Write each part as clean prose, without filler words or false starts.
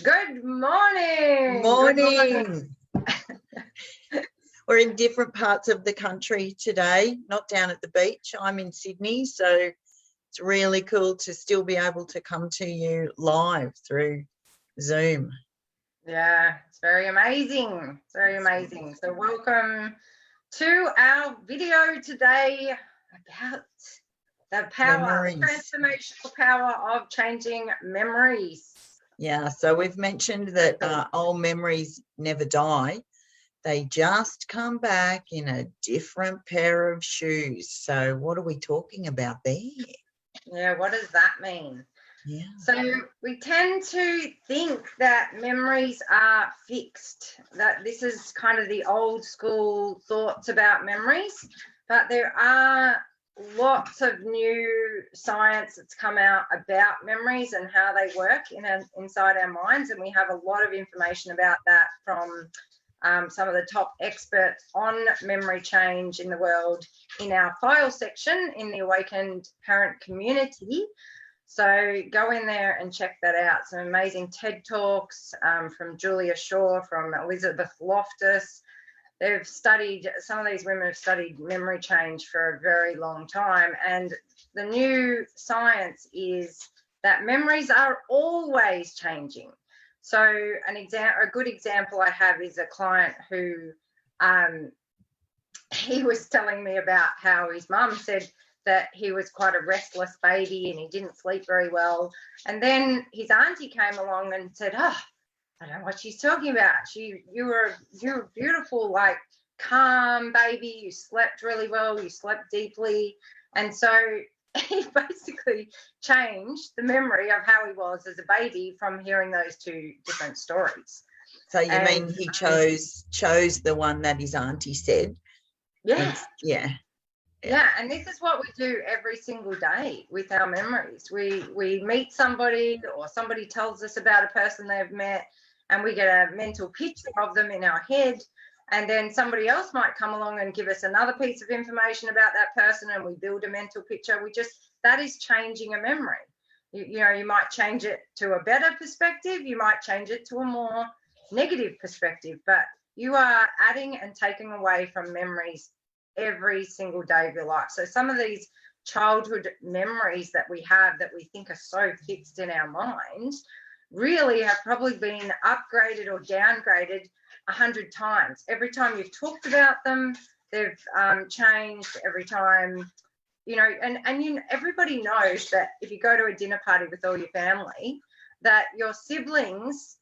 Good morning. Morning. We're in different parts of the country today, not down at the beach. I'm in Sydney, so it's really cool to still be able to come to you live through Zoom. Yeah, it's very amazing. It's very amazing. So welcome to our video today about the power, the transformational power of changing memories. Yeah, so we've mentioned that old memories never die. They just come back in a different pair of shoes. So what are we talking about there? Yeah, what does that mean? Yeah. So we tend to think that memories are fixed, that this is kind of the old school thoughts about memories, but there are lots of new science that's come out about memories and how they work inside our minds, and we have a lot of information about that from some of the top experts on memory change in the world in our file section in the Awakened Parent community. So go in there and check that out. Some amazing TED Talks from Julia Shaw, from Elizabeth Loftus. They've studied, some of these women have studied memory change for a very long time. And the new science is that memories are always changing. So a good example I have is a client who he was telling me about how his mum said that he was quite a restless baby and he didn't sleep very well. And then his auntie came along and said, "Oh, I don't know what she's talking about. You were beautiful, like calm baby. You slept really well. You slept deeply." And so he basically changed the memory of how he was as a baby from hearing those two different stories. So you mean he chose the one that his auntie said? Yeah. Yeah. Yeah, and this is what we do every single day with our memories. We meet somebody, or somebody tells us about a person they've met, and we get a mental picture of them in our head, and then somebody else might come along and give us another piece of information about that person, and we build a mental picture. That is changing a memory. You know, you might change it to a better perspective, you might change it to a more negative perspective, but you are adding and taking away from memories every single day of your life. So some of these childhood memories that we have that we think are so fixed in our mind really have probably been upgraded or downgraded 100 times. Every time you've talked about them, they've changed. Every time, you know, and everybody knows that if you go to a dinner party with all your family, that your siblings,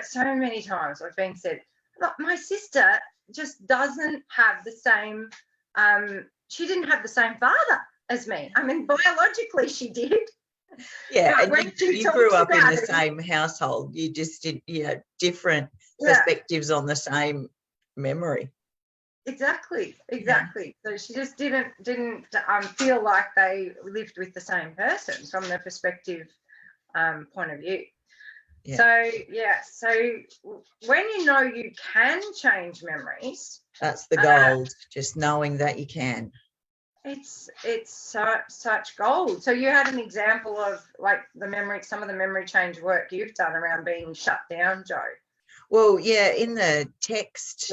so many times I've been said, "Look, my sister just doesn't have the same, she didn't have the same father as me." I mean, biologically she did. Yeah, and you grew up in the same household. You just did, different perspectives on the same memory. Exactly. Yeah. So she just didn't feel like they lived with the same person from the perspective point of view. Yeah. So when you know you can change memories, that's the gold. Just knowing that you can. It's such gold. So you had an example of like some of the memory change work you've done around being shut down, Jo. Well, yeah, in the text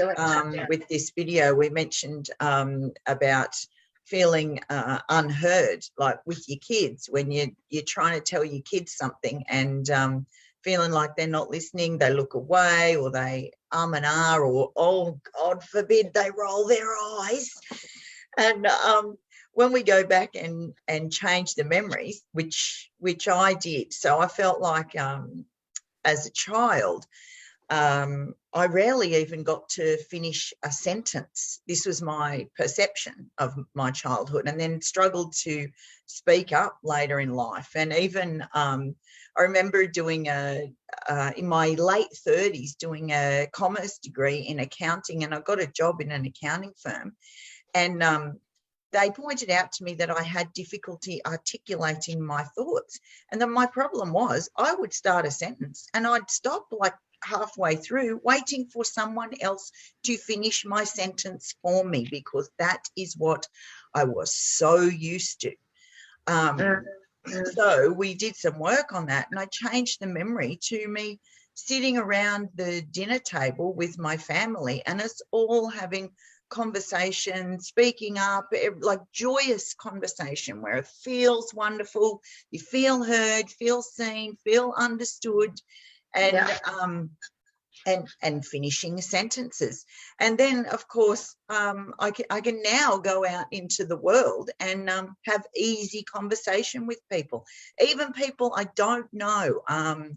with this video, we mentioned about feeling unheard, like with your kids, when you're trying to tell your kids something and feeling like they're not listening, they look away, or they and ah, or, oh, God forbid, they roll their eyes. And when we go back and change the memories, which I did, so I felt like as a child, I rarely even got to finish a sentence. This was my perception of my childhood, and then struggled to speak up later in life. And even I remember doing in my late 30s, doing a commerce degree in accounting, and I got a job in an accounting firm. And they pointed out to me that I had difficulty articulating my thoughts. And then my problem was I would start a sentence and I'd stop like halfway through, waiting for someone else to finish my sentence for me, because that is what I was so used to. So we did some work on that, and I changed the memory to me sitting around the dinner table with my family, and us all having conversation, speaking up, like joyous conversation where it feels wonderful, you feel heard, feel seen, feel understood, and and finishing sentences. And then, of course, I can now go out into the world and have easy conversation with people, even people I don't know. I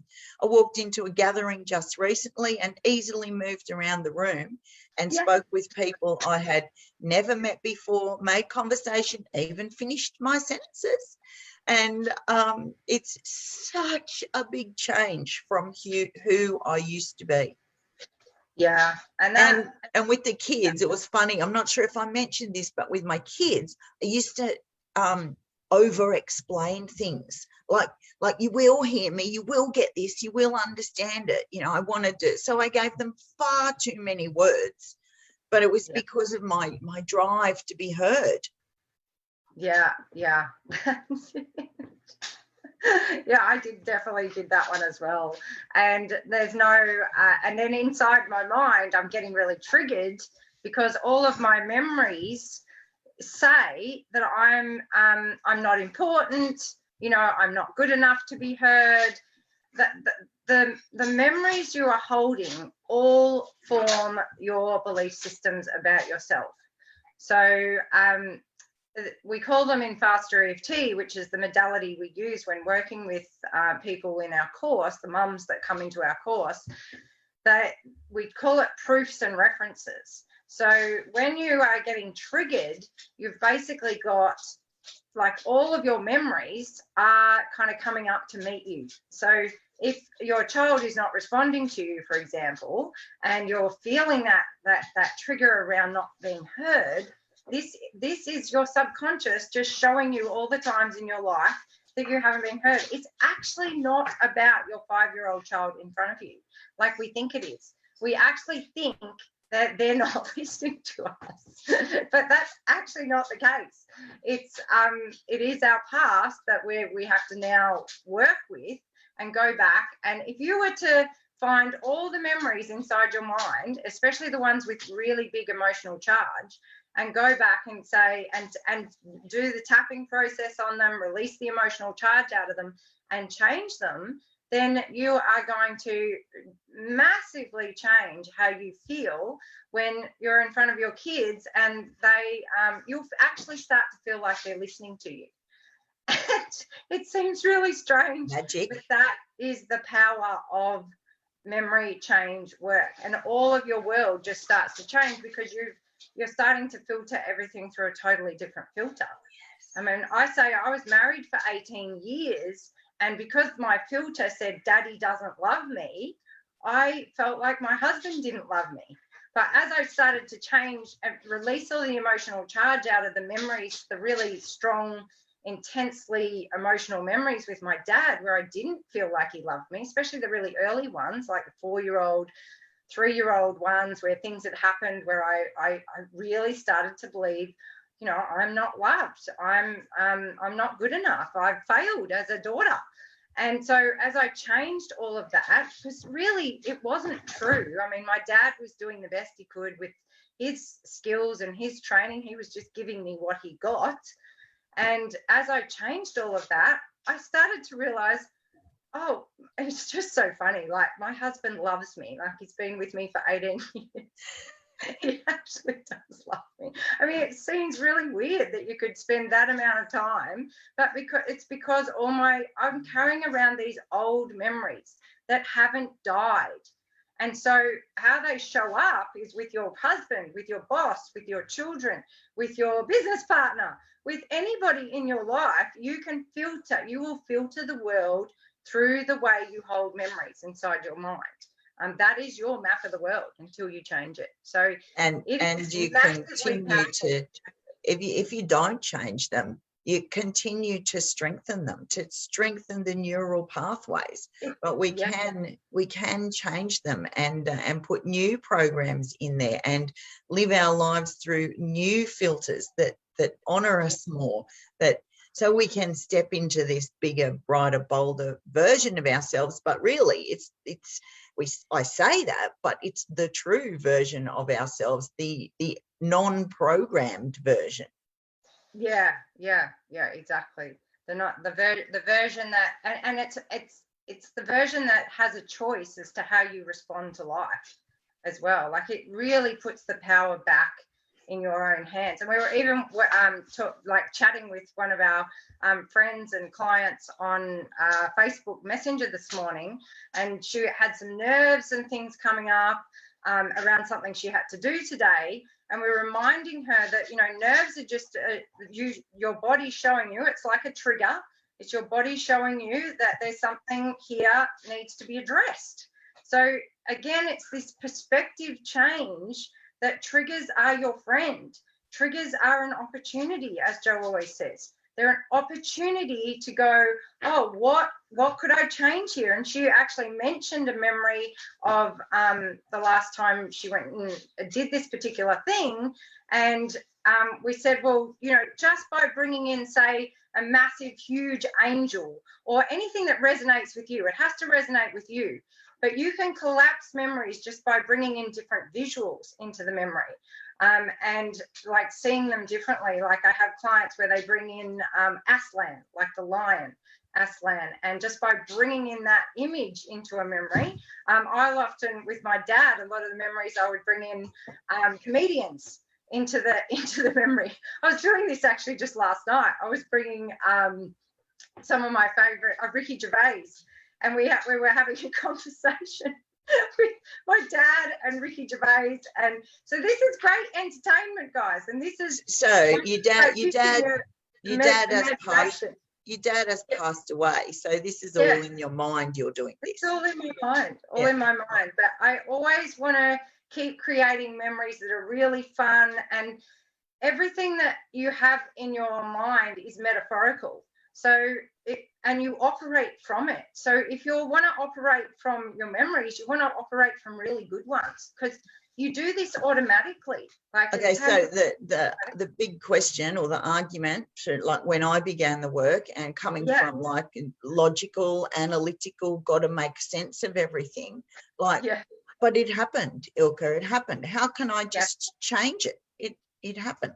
walked into a gathering just recently and easily moved around the room and spoke with people I had never met before, made conversation, even finished my sentences. And it's such a big change from who I used to be. Yeah. And with the kids, it was funny. I'm not sure if I mentioned this, but with my kids, I used to over explain things like you will hear me, you will get this, you will understand it. You know, I wanted to, so I gave them far too many words, but it was because of my drive to be heard. Yeah. Yeah, I definitely did that one as well. And there's no, and then inside my mind, I'm getting really triggered because all of my memories say that I'm not important, you know, I'm not good enough to be heard. The memories you are holding all form your belief systems about yourself. So we call them in Faster EFT, which is the modality we use when working with people in our course, the mums that come into our course, that we call it proofs and references. So when you are getting triggered, you've basically got like all of your memories are kind of coming up to meet you. So if your child is not responding to you, for example, and you're feeling that trigger around not being heard, this is your subconscious just showing you all the times in your life that you haven't been heard. It's actually not about your 5-year-old child in front of you like we think it is. We actually think that they're not listening to us, but that's actually not the case. It is our past that we have to now work with and go back. And if you were to find all the memories inside your mind, especially the ones with really big emotional charge, and go back and say, and do the tapping process on them, release the emotional charge out of them and change them, then you are going to massively change how you feel when you're in front of your kids, and you'll actually start to feel like they're listening to you. It seems really strange, Magic. but that is the power of memory change work, and all of your world just starts to change because you're starting to filter everything through a totally different filter. I mean, I say I was married for 18 years, and because my filter said daddy doesn't love me, I felt like my husband didn't love me. But as I started to change and release all the emotional charge out of the memories, the really strong, intensely emotional memories with my dad, where I didn't feel like he loved me, especially the really early ones, like the 4-year-old, 3-year-old ones where things had happened where I really started to believe, you know, I'm not loved, I'm not good enough, I've failed as a daughter. And so as I changed all of that, because really it wasn't true. I mean, my dad was doing the best he could with his skills and his training. He was just giving me what he got. And as I changed all of that, I started to realize, oh, it's just so funny. Like, my husband loves me. Like, he's been with me for 18 years. He actually does love me. I mean, it seems really weird that you could spend that amount of time, but because I'm carrying around these old memories that haven't died. And so how they show up is with your husband, with your boss, with your children, with your business partner, with anybody in your life. You will filter the world through the way you hold memories inside your mind. That is your map of the world until you change it. So and you continue to, if you don't change them, you continue to strengthen them, to strengthen the neural pathways. But we can change them and put new programs in there and live our lives through new filters that honor us more, that so we can step into this bigger, brighter, bolder version of ourselves. But really, I say that, but it's the true version of ourselves, the non-programmed version. Yeah, exactly. The version that, and it's the version that has a choice as to how you respond to life as well. Like, it really puts the power back in your own hands. And we were even chatting with one of our friends and clients on Facebook Messenger this morning, and she had some nerves and things coming up around something she had to do today. And we're reminding her that, nerves are just your body showing you. It's like a trigger. It's your body showing you that there's something here needs to be addressed. So again, it's this perspective change that triggers are your friend. Triggers are an opportunity, as Joe always says. They're an opportunity to go, oh, what could I change here? And she actually mentioned a memory of the last time she went and did this particular thing. And we said, well, just by bringing in, say, a massive, huge angel or anything that resonates with you, it has to resonate with you. But you can collapse memories just by bringing in different visuals into the memory. And like seeing them differently. Like, I have clients where they bring in Aslan, like the lion, Aslan, and just by bringing in that image into a memory, I'll often, with my dad, a lot of the memories I would bring in comedians into the memory. I was doing this actually just last night. I was bringing some of my favorite, Ricky Gervais, and we were having a conversation with my dad and Ricky Gervais, and so this is great entertainment, guys. And this is your dad has passed away, so this is all in your mind. You're doing this. It's all in my mind, in my mind. But I always want to keep creating memories that are really fun, and everything that you have in your mind is metaphorical. So and you operate from it. So if you want to operate from your memories, you want to operate from really good ones, because you do this automatically. Like, okay, so the big question or the argument, like when I began the work and coming from like logical, analytical, got to make sense of everything, like, but it happened, Ilka, it happened. How can I just change it? It happened.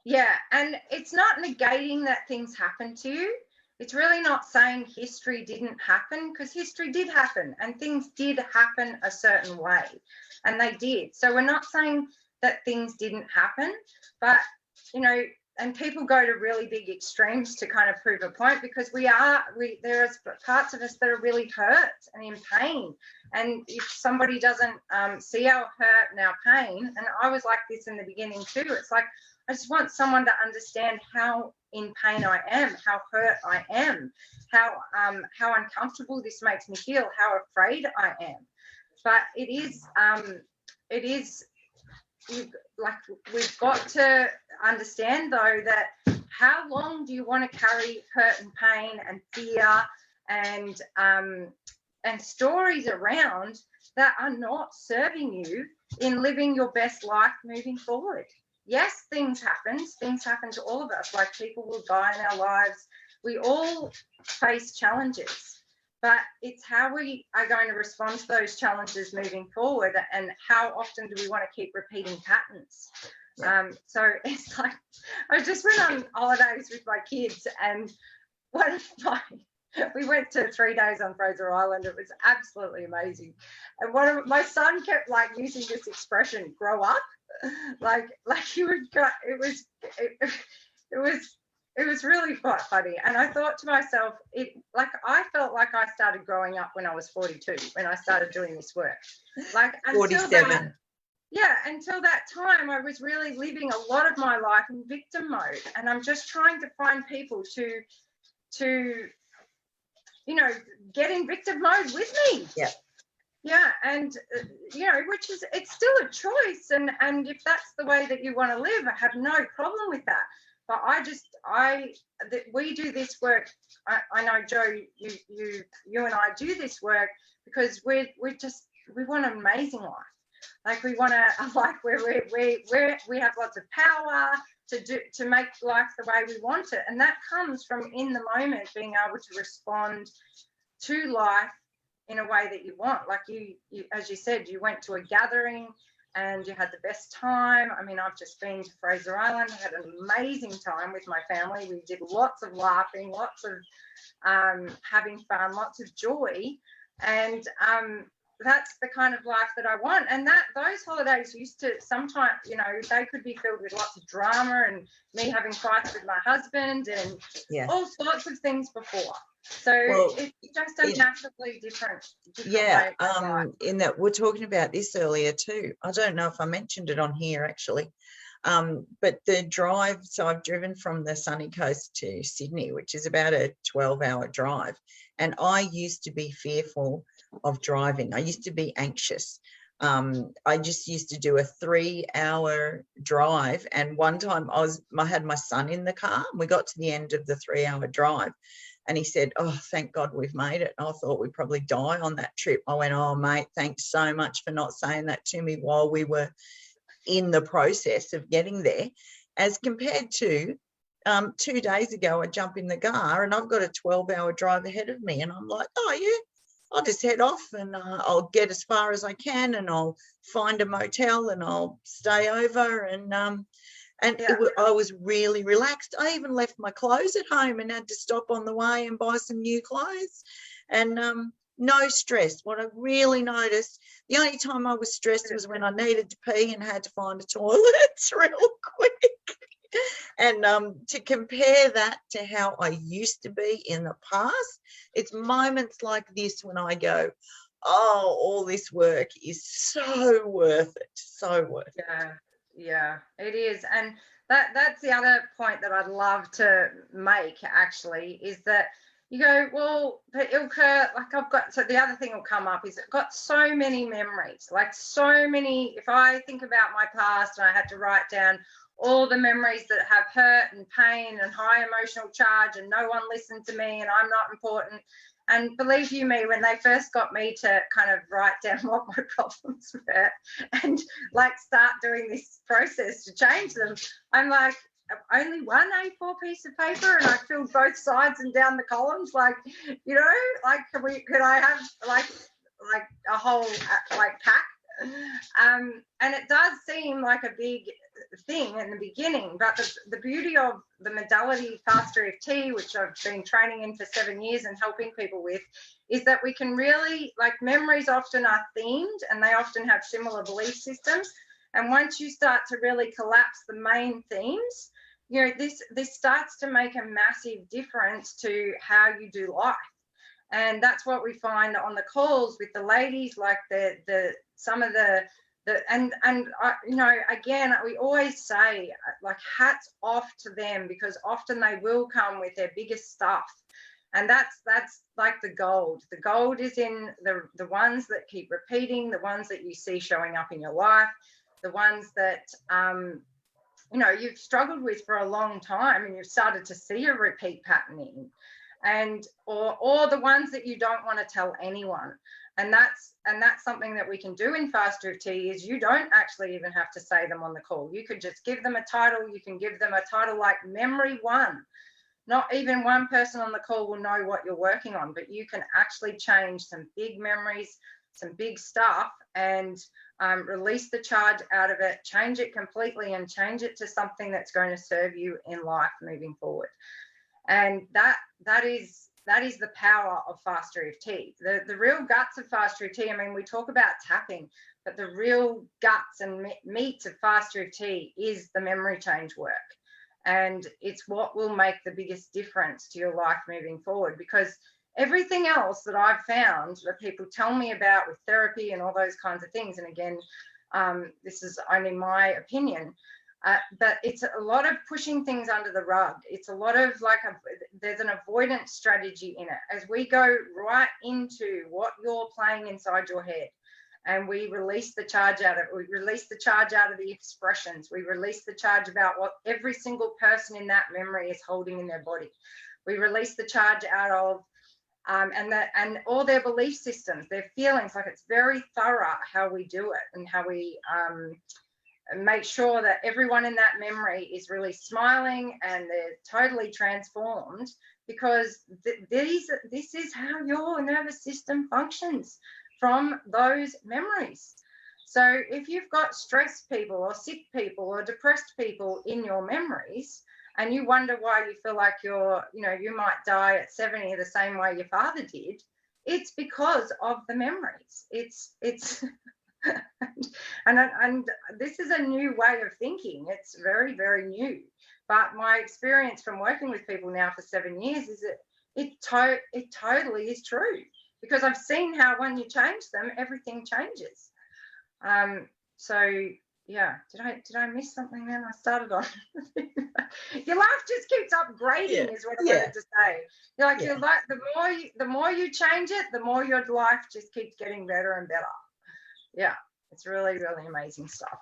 Yeah, and it's not negating that things happen to you. It's really not saying history didn't happen, because history did happen and things did happen a certain way, and they did. So we're not saying that things didn't happen, but, and people go to really big extremes to kind of prove a point, because there's parts of us that are really hurt and in pain. And if somebody doesn't see our hurt and our pain, and I was like this in the beginning too, it's like, I just want someone to understand how in pain I am, how hurt I am, how uncomfortable this makes me feel, how afraid I am. But we've got to understand, though, that how long do you want to carry hurt and pain and fear and stories around that are not serving you in living your best life moving forward? Yes, things happen to all of us. Like, people will die in our lives. We all face challenges, but it's how we are going to respond to those challenges moving forward, and how often do we want to keep repeating patterns. So it's like, I just went on holidays with my kids, and we went to 3 days on Fraser Island. It was absolutely amazing. And my son kept like using this expression, grow up. Like he would go, it was really quite funny. And I thought to myself, I felt like I started growing up when I was 42, when I started doing this work. Like, 47. Until that time, I was really living a lot of my life in victim mode. And I'm just trying to find people to get in victim mode with me. Yeah, and which is, it's still a choice, and if that's the way that you want to live, I have no problem with that. But we do this work. I know, Joe, you and I do this work because we want an amazing life. Like, we want a life where we have lots of power, to make life the way we want it. And that comes from in the moment being able to respond to life in a way that you want. Like you as you said, you went to a gathering and you had the best time. I mean, I've just been to Fraser Island, had an amazing time with my family. We did lots of laughing, lots of having fun, lots of joy. And that's the kind of life that I want. And that those holidays used to sometimes, you know, they could be filled with lots of drama and me having fights with my husband and all sorts of things before. So it's just a massively different way of life. In that we're talking about this earlier too. I don't know if I mentioned it on here actually. But the drive, so I've driven from the sunny coast to Sydney, which is about a 12-hour drive. And I used to be fearful of driving. I used to be anxious. I just used to do a 3-hour drive. And one time I had my son in the car and we got to the end of the 3-hour drive. And he said, oh, thank God we've made it. And I thought we'd probably die on that trip. I went, oh, mate, thanks so much for not saying that to me while we were in the process of getting there, as compared to 2 days ago, I jump in the car and I've got a 12-hour drive ahead of me. And I'm like, oh, yeah, I'll just head off and I'll get as far as I can and I'll find a motel and I'll stay over. And I was really relaxed. I even left my clothes at home and had to stop on the way and buy some new clothes. And no stress. What I really noticed, the only time I was stressed was when I needed to pee and had to find a toilet real quick. And to compare that to how I used to be in the past, it's moments like this when I go, oh, all this work is so worth it, so worth it. Yeah, it is. And that's the other point that I'd love to make, actually, is that you go, well, but Ilke, like I've got, so the other thing will come up is I've got so many memories, like so many. If I think about my past and I had to write down all the memories that have hurt and pain and high emotional charge and no one listened to me and I'm not important. And believe you me, when they first got me to kind of write down what my problems were and like start doing this process to change them, I'm like, only one A4 piece of paper and I filled both sides and down the columns, like, you know, like could I have like a whole like pack? And it does seem like a big thing in the beginning, but the beauty of the modality Faster EFT, which I've been training in for 7 years and helping people with, is that we can really, like, memories often are themed and they often have similar belief systems. And once you start to really collapse the main themes, you know, this starts to make a massive difference to how you do life. And that's what we find on the calls with the ladies, like some of the and you know, again, we always say, like, hats off to them, because often they will come with their biggest stuff. And that's like the gold. The gold is in the ones that keep repeating, the ones that you see showing up in your life, the ones that you know, you've struggled with for a long time and you've started to see a repeat pattern in, and or the ones that you don't want to tell anyone. And that's something that we can do in Faster EFT, is you don't actually even have to say them on the call. You could just give them a title. You can give them a title like Memory 1. Not even one person on the call will know what you're working on, but you can actually change some big memories, some big stuff, and release the charge out of it, change it completely, and change it to something that's going to serve you in life moving forward. And that is the power of Faster EFT. The real guts of Faster EFT, I mean, we talk about tapping, but the real guts and meat of Faster EFT is the memory change work. And it's what will make the biggest difference to your life moving forward, because everything else that I've found that people tell me about with therapy and all those kinds of things, and again, this is only my opinion, but it's a lot of pushing things under the rug. It's a lot of there's an avoidance strategy in it, as we go right into what you're playing inside your head. And we release the charge out of it. We release the charge out of the expressions. We release the charge about what every single person in that memory is holding in their body. We release the charge out of and all their belief systems, their feelings. Like, it's very thorough how we do it and how we make sure that everyone in that memory is really smiling and they're totally transformed, because this is how your nervous system functions from those memories. So if you've got stressed people or sick people or depressed people in your memories, and you wonder why you feel like you might die at 70 the same way your father did, it's because of the memories. It's and this is a new way of thinking. It's very, very new. But my experience from working with people now for 7 years is that it totally is true, because I've seen how when you change them, everything changes. So yeah, did I miss something then? I started on your life just keeps upgrading, is what I wanted to say. You're like the more you change it, the more your life just keeps getting better and better. Yeah, it's really, really amazing stuff.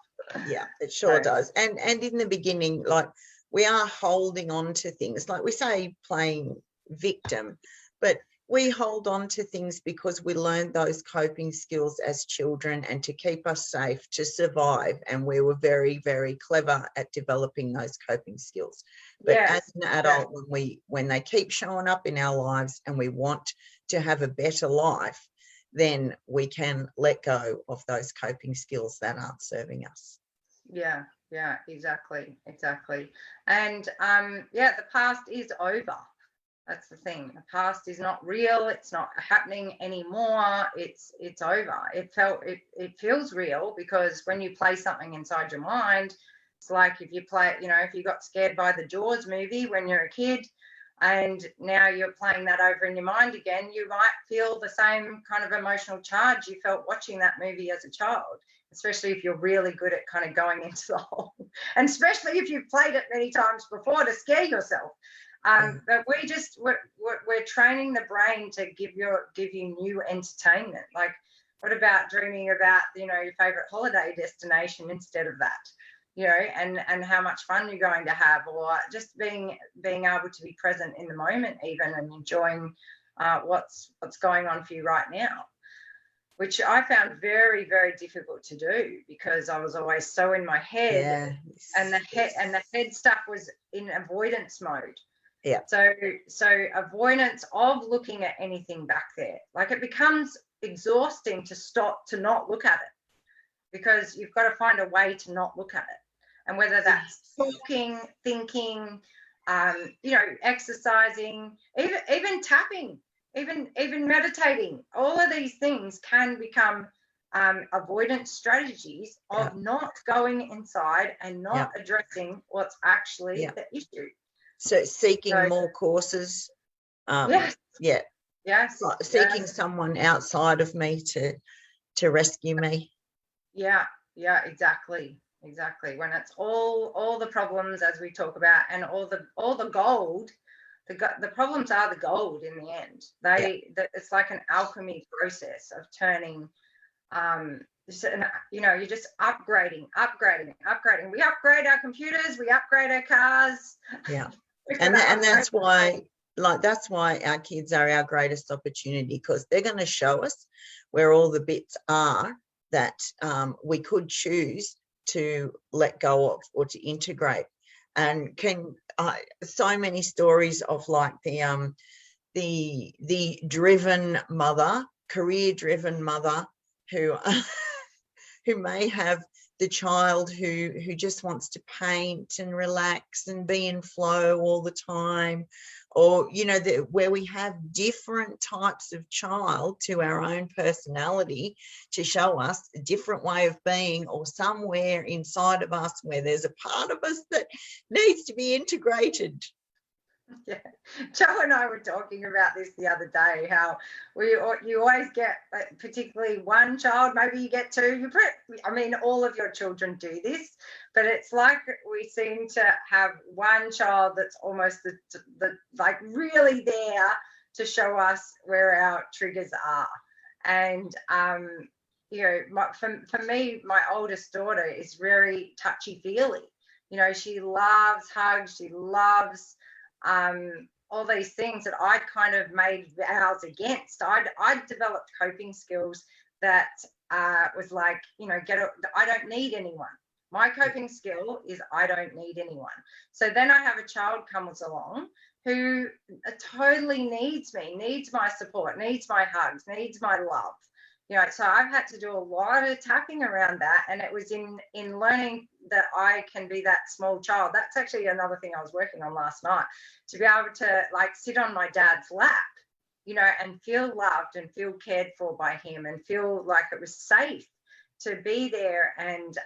Yeah, it sure does. And in the beginning, like, we are holding on to things, like we say, playing victim, but we hold on to things because we learned those coping skills as children and to keep us safe, to survive. And we were very, very clever at developing those coping skills. But as an adult, when they keep showing up in our lives and we want to have a better life, then we can let go of those coping skills that aren't serving us. Yeah, exactly. And the past is over. That's the thing. The past is not real. It's not happening anymore. It's over. It feels real, because when you play something inside your mind, it's like if you if you got scared by the Jaws movie when you're a kid, and now you're playing that over in your mind again, you might feel the same kind of emotional charge you felt watching that movie as a child, especially if you're really good at kind of going into the hole, and especially if you've played it many times before to scare yourself. But we're training the brain to give you new entertainment. Like, what about dreaming about your favorite holiday destination instead of that? And how much fun you're going to have, or just being able to be present in the moment even, and enjoying what's going on for you right now, which I found very, very difficult to do, because I was always so in my head, and the head stuff was in avoidance mode. Yeah. So avoidance of looking at anything back there, like, it becomes exhausting to not look at it, because you've got to find a way to not look at it. And whether that's talking, thinking, exercising, even tapping, even meditating, all of these things can become avoidance strategies of not going inside and not addressing what's actually the issue. So seeking more courses. Seeking someone outside of me to rescue me. Yeah, exactly. When it's all the problems, as we talk about, and all the gold, the problems are the gold in the end. It's like an alchemy process of turning, you're just upgrading. We upgrade our computers, we upgrade our cars. Yeah. and that's why our kids are our greatest opportunity, because they're going to show us where all the bits are that we could choose to let go of or to integrate. And so many stories of, like, the driven mother, career driven mother, who may have the child who just wants to paint and relax and be in flow all the time, or where we have different types of child to our own personality to show us a different way of being, or somewhere inside of us where there's a part of us that needs to be integrated. Yeah, Joe and I were talking about this the other day, how you always get, particularly one child, maybe you get two. All of your children do this, but it's like we seem to have one child that's almost the like really there to show us where our triggers are. And for me, my oldest daughter is very touchy-feely. She loves hugs, she loves all these things that I kind of made vows against. I developed coping skills that was like, I don't need anyone. My coping skill is I don't need anyone. So then I have a child comes along who totally needs me, needs my support, needs my hugs, needs my love. You know, so I've had to do a lot of tapping around that, and it was in learning that I can be that small child. That's actually another thing I was working on last night, to be able to like sit on my dad's lap, you know, and feel loved and feel cared for by him, and feel like it was safe to be there and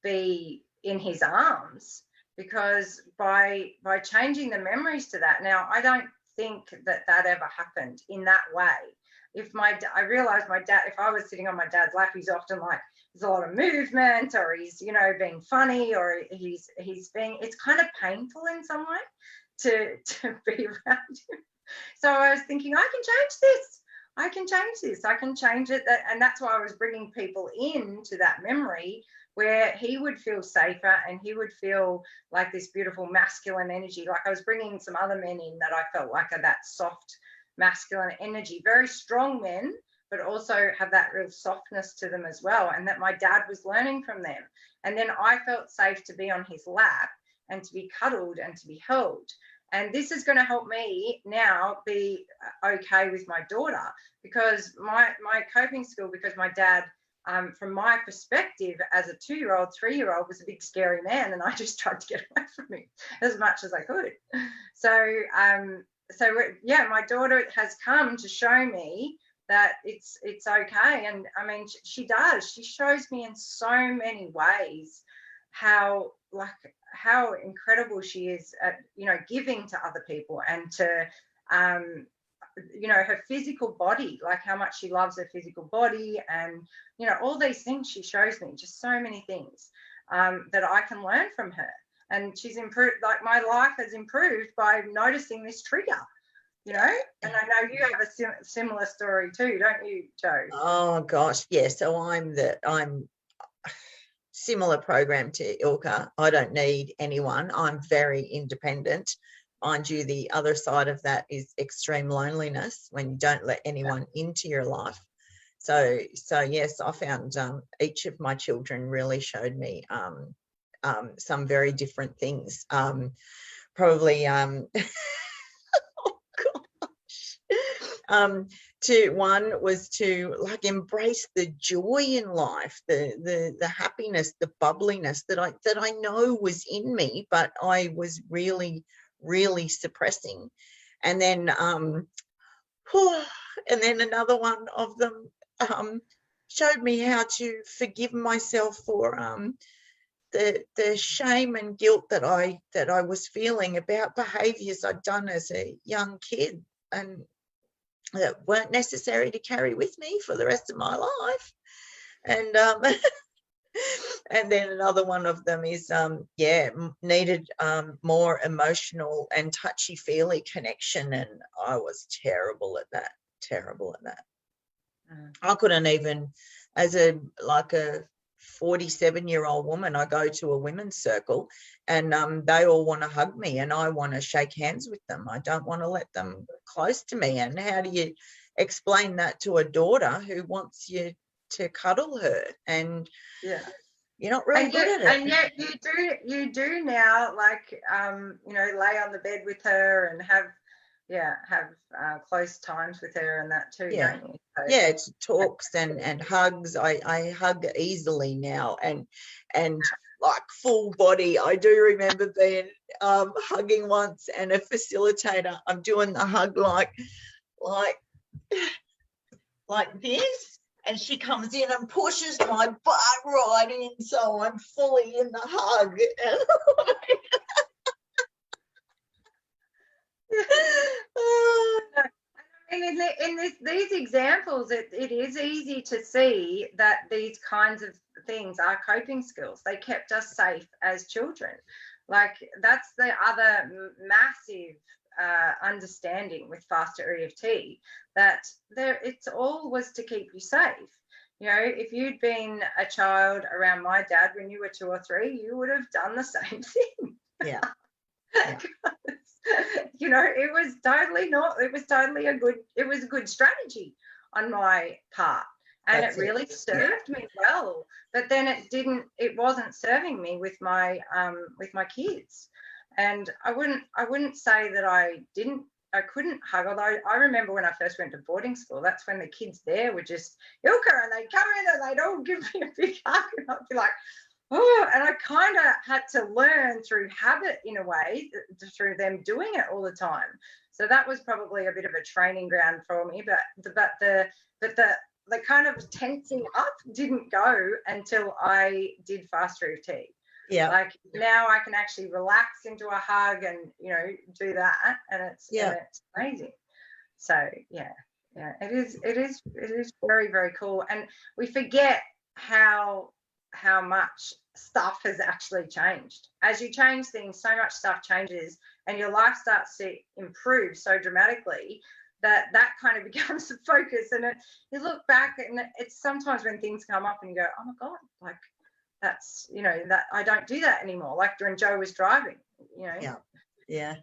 be in his arms. Because by changing the memories to that, now I don't think that ever happened in that way. I realized my dad, if I was sitting on my dad's lap, he's often like, there's a lot of movement, or he's, you know, being funny, or he's being, it's kind of painful in some way to be around him. So I was thinking, I can change this. I can change this. I can change it. And that's why I was bringing people into that memory where he would feel safer and he would feel like this beautiful masculine energy. Like I was bringing some other men in that I felt like are that soft masculine energy, very strong men, but also have that real softness to them as well. And that my dad was learning from them. And then I felt safe to be on his lap and to be cuddled and to be held. And this is going to help me now be okay with my daughter, because my coping skill, because my dad, from my perspective as a 2-year-old, 3-year-old, was a big scary man, and I just tried to get away from him as much as I could. So yeah, my daughter has come to show me that it's okay. And I mean, she does. She shows me in so many ways how incredible she is at, you know, giving to other people, and to you know, her physical body, like how much she loves her physical body, and you know, all these things she shows me, just so many things that I can learn from her. And she's improved, like my life has improved by noticing this trigger, you know. And I know you have a similar story too, don't you, Jo? Oh gosh, yeah. So I'm similar program to Ilka. I don't need anyone. I'm very independent. Mind you, the other side of that is extreme loneliness when you don't let anyone into your life. So yes, I found each of my children really showed me some very different things. Probably oh gosh. One was to like embrace the joy in life, the happiness, the bubbliness that I know was in me, but I was really suppressing. And then another one of them showed me how to forgive myself for the shame and guilt that I was feeling about behaviors I'd done as a young kid, and that weren't necessary to carry with me for the rest of my life. And and then another one of them is needed more emotional and touchy-feely connection, and I was terrible at that. I couldn't even, as a 47-year-old woman, I go to a women's circle and they all want to hug me and I want to shake hands with them. I don't want to let them close to me. And how do you explain that to a daughter who wants you to cuddle her? And you're not really good at it. And yet you do now, like you know, lay on the bed with her and have close times with her and that too, don't you? So, it's talks and hugs. I hug easily now, and like full body. I do remember being hugging once, and a facilitator, I'm doing the hug like this, and she comes in and pushes my butt right in, so I'm fully in the hug. In these examples, it is easy to see that these kinds of things are coping skills. They kept us safe as children. Like, that's the other massive understanding with faster EFT, that it's all was to keep you safe. You know, if you'd been a child around my dad when you were 2 or 3, you would have done the same thing. Yeah. You know, it was totally a good strategy on my part. and That's it really served me well. But then it wasn't serving me with my kids. And I wouldn't say that I couldn't hug, although I remember when I first went to boarding school, that's when the kids there were just Ilka, and they'd come in and they'd all give me a big hug, and I'd be like, oh, and I kind of had to learn through habit in a way, through them doing it all the time. So that was probably a bit of a training ground for me, but the kind of tensing up didn't go until I did fast tea. Yeah. Like now I can actually relax into a hug and, do that, and it's amazing. So yeah, it is very, very cool. And we forget how much stuff has actually changed. As you change things, so much stuff changes, and your life starts to improve so dramatically that kind of becomes the focus. And you look back, and it's sometimes when things come up and you go, oh my God, like that's, that I don't do that anymore. Like when Joe was driving, Yeah.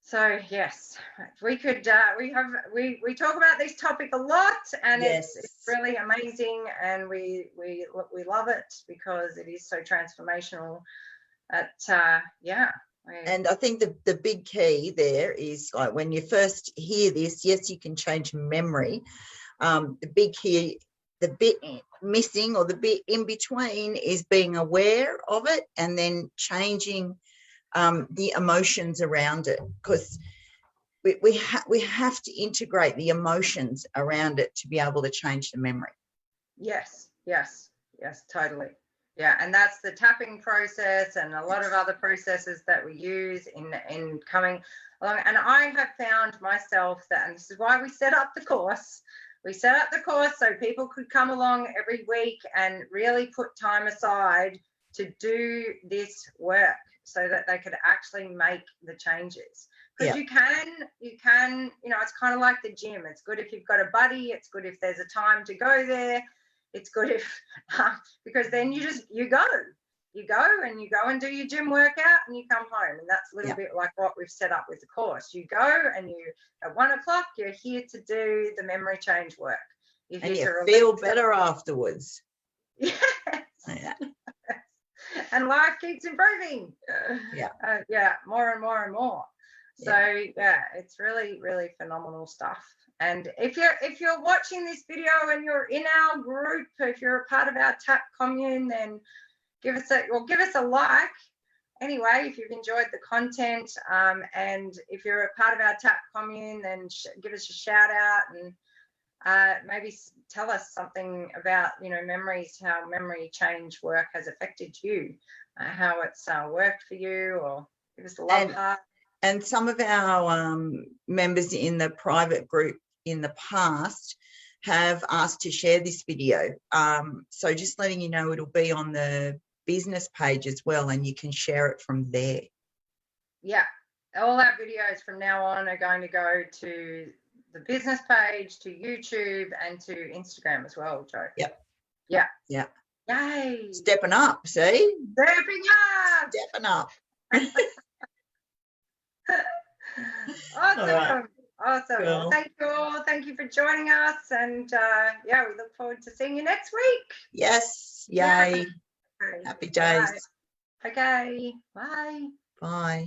So yes, we could we talk about this topic a lot, and it's really amazing, and we love it because it is so transformational. And I think the big key there is, like, when you first hear this, yes, you can change memory. The big key, the bit missing or the bit in between is being aware of it and then changing the emotions around it, because we have to integrate the emotions around it to be able to change the memory. Yes, totally. Yeah, and that's the tapping process and a lot of other processes that we use in coming along. And I have found myself that, and this is why we set up the course. We set up the course so people could come along every week and really put time aside to do this work so that they could actually make the changes. Because you can, it's kind of like the gym. It's good if you've got a buddy. It's good if there's a time to go there. It's good if, because then you go and do your gym workout and you come home. And that's a little bit like what we've set up with the course. You go and at 1 o'clock, you're here to do the memory change work. And you feel better afterwards. Yes. Yeah. And life keeps improving. More and more and more. So it's really, really phenomenal stuff. And if you're watching this video and you're in our group, if you're a part of our TAP commune, then give us a like. Anyway, if you've enjoyed the content, and if you're a part of our TAP commune, then give us a shout out and maybe tell us something about, memories, how memory change work has affected you, how it's worked for you, or give us a love heart. And some of our members in the private group in the past have asked to share this video. So just letting you know, it'll be on the business page as well, and you can share it from there. Yeah, all our videos from now on are going to go to the business page, to YouTube, and to Instagram as well, Joe. Yep. Yeah. Yeah. Yay. Stepping up, see? Stepping up. Stepping up. Awesome. Right. Awesome. Cool. Well, thank you all. Thank you for joining us. And we look forward to seeing you next week. Yes. Yay. Okay. Happy days. Bye. Okay. Bye. Bye.